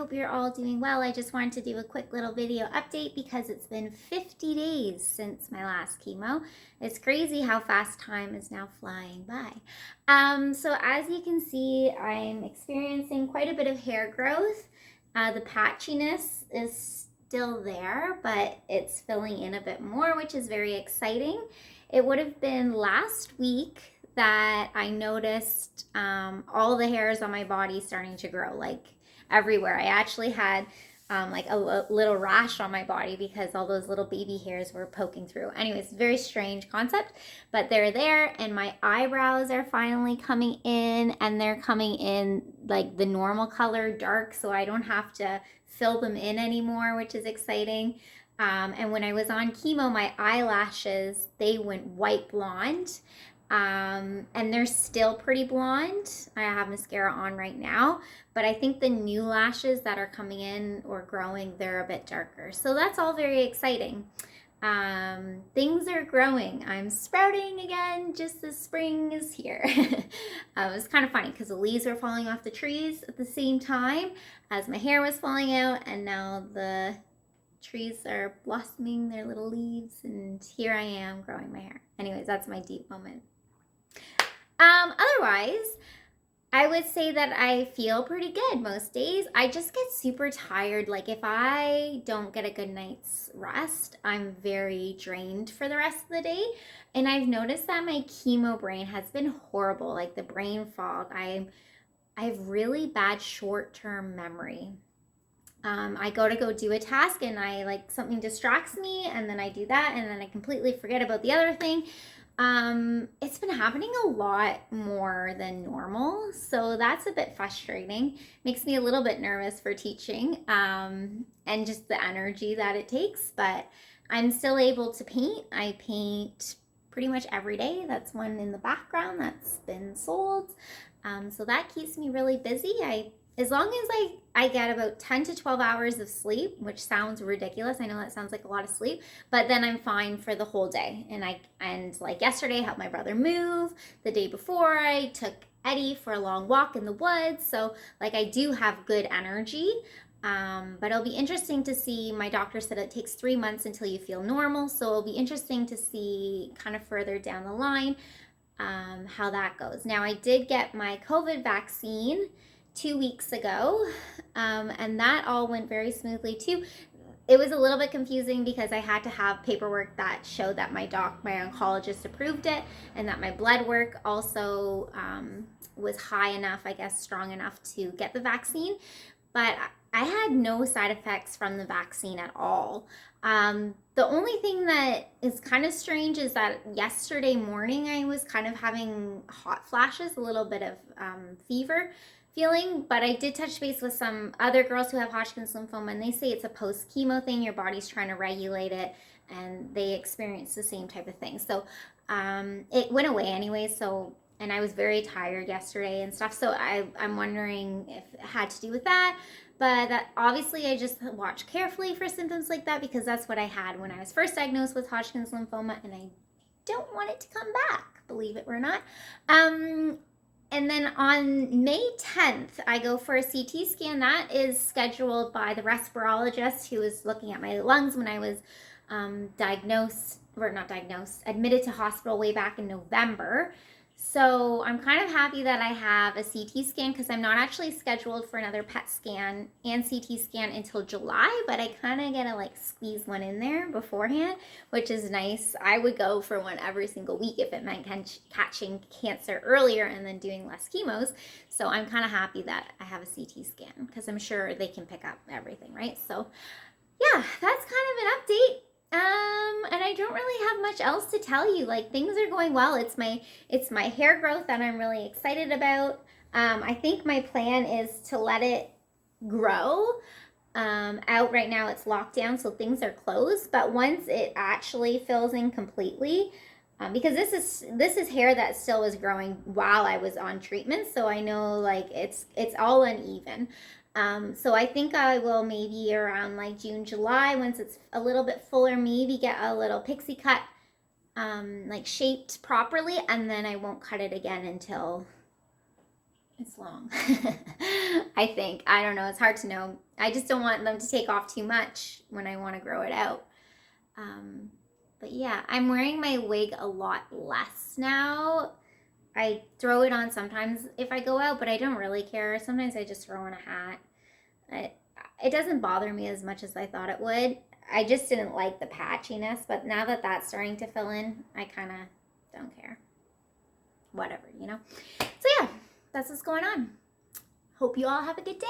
hope you're all doing well. I just wanted to do a quick little video update because it's been 50 days since my last chemo. It's crazy how fast time is now flying by. So as you can see, I'm experiencing quite a bit of hair growth. The patchiness is still there, but it's filling in a bit more, which is very exciting. It would have been last week that I noticed all the hairs on my body starting to grow, like everywhere. I actually had like a little rash on my body because all those little baby hairs were poking through. Anyways, very strange concept, but they're there, and my eyebrows are finally coming in, and they're coming in like the normal color, dark, so I don't have to fill them in anymore, which is exciting. And when I was on chemo, my eyelashes, they went white blonde. And they're still pretty blonde. I have mascara on right now, but I think the new lashes that are coming in or growing, they're a bit darker. So that's all very exciting. Things are growing. I'm sprouting again, just as spring is here. It was kind of funny because the leaves were falling off the trees at the same time as my hair was falling out, and now the trees are blossoming their little leaves, and here I am growing my hair. Anyways, that's my deep moment. Otherwise, I would say that I feel pretty good most days. I just get super tired. Like if I don't get a good night's rest, I'm very drained for the rest of the day. And I've noticed that my chemo brain has been horrible, like the brain fog. I have really bad short-term memory. I go to do a task and something distracts me, and then I do that, and then I completely forget about the other thing. It's been happening a lot more than normal, so that's a bit frustrating. Makes me a little bit nervous for teaching, and just the energy that it takes, but I'm still able to paint. I paint pretty much every day. That's one in the background that's been sold. So that keeps me really busy. As long as I get about 10 to 12 hours of sleep, which sounds ridiculous. I know that sounds like a lot of sleep, but then I'm fine for the whole day. And like yesterday, I helped my brother move. The day before, I took Eddie for a long walk in the woods. So like I do have good energy. But it'll be interesting to see. My doctor said it takes 3 months until you feel normal. So it'll be interesting to see kind of further down the line how that goes. Now, I did get my COVID vaccine 2 weeks ago, and that all went very smoothly too. It was a little bit confusing because I had to have paperwork that showed that my oncologist approved it, and that my blood work also was high enough, I guess strong enough to get the vaccine. But I had no side effects from the vaccine at all. The only thing that is kind of strange is that yesterday morning I was kind of having hot flashes, a little bit of fever feeling, but I did touch base with some other girls who have Hodgkin's lymphoma, and they say it's a post-chemo thing. Your body's trying to regulate it, and they experience the same type of thing. So it went away anyway. So, and I was very tired yesterday and stuff. So I'm wondering if it had to do with that. But obviously, I just watch carefully for symptoms like that because that's what I had when I was first diagnosed with Hodgkin's lymphoma, and I don't want it to come back, believe it or not. And then on May 10th, I go for a CT scan. That is scheduled by the respirologist who was looking at my lungs when I was admitted to hospital way back in November. So I'm kind of happy that I have a CT scan because I'm not actually scheduled for another PET scan and CT scan until July, but I kind of get to like squeeze one in there beforehand, which is nice. I would go for one every single week if it meant catching cancer earlier and then doing less chemos. So I'm kind of happy that I have a CT scan because I'm sure they can pick up everything, right? So yeah, that's kind of an update. And I don't really have much else to tell you. Like, things are going well. It's my hair growth that I'm really excited about. I think my plan is to let it grow. Out right now, it's locked down, so things are closed. But once it actually fills in completely, because this is hair that still was growing while I was on treatment, so I know like it's all uneven. So I think I will maybe around like June, July, once it's a little bit fuller, maybe get a little pixie cut, like shaped properly, and then I won't cut it again until It's long. I think. I don't know. It's hard to know. I just don't want them to take off too much when I want to grow it out. But yeah, I'm wearing my wig a lot less now. I throw it on sometimes if I go out, but I don't really care. Sometimes I just throw on a hat. It doesn't bother me as much as I thought it would. I just didn't like the patchiness, but now that that's starting to fill in, I kind of don't care. Whatever, you know? So yeah, that's what's going on. Hope you all have a good day.